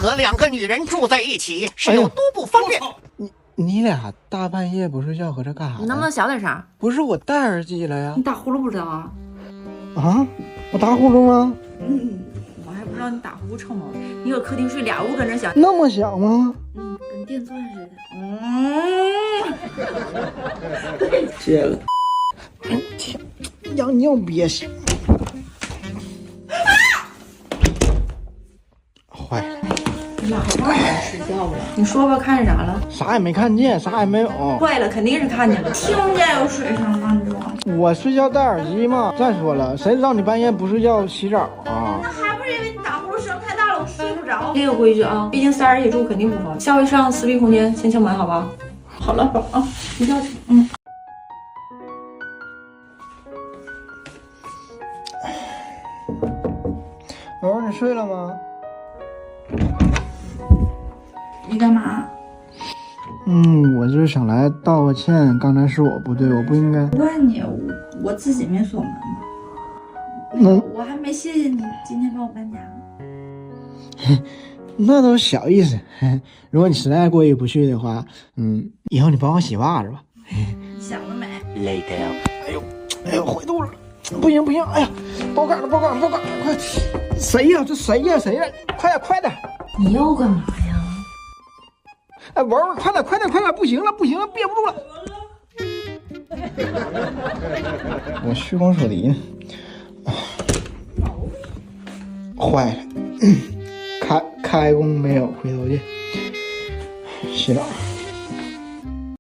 和两个女人住在一起是有多不方便。你俩大半夜不睡觉搁这干啥？你能不能小点声？不是我戴耳机了呀。你打呼噜不知道啊？啊，我打呼噜吗？我还不知道你打呼臭吗？你搁客厅睡俩屋跟这响，那么响吗？跟电钻似的。这个，天，让你要憋死。坏了。你俩好好睡觉吧。你说吧，看见啥了？啥也没看见，啥也没有。坏了，肯定是看见了。听见有水声吗？你说。我睡觉戴耳机嘛。再说了，谁知道你半夜不睡觉洗澡啊？那还不是因为你打呼噜声太大了，我睡不着。这个规矩啊，毕竟仨人一起住肯定不方便。下回上私密空间先敲门，好吧？好了，宝啊，睡觉去。宝宝，你睡了吗？你干嘛？我就是想来道个歉，刚才是我不对，我不应该。问你，我自己没锁门吗？我还没谢谢你今天帮我搬家呢。那都小意思。如果你实在过意不去的话，以后你帮我洗袜子吧。想得美。Later。哎呦，回肚了，不行！哎呀，爆杆了，快！谁呀？这谁呀？快点！你又干嘛呀？哎，玩，快点！不行了，憋不住了。我虚空手敌呢？坏了，开工没有，回头去洗澡。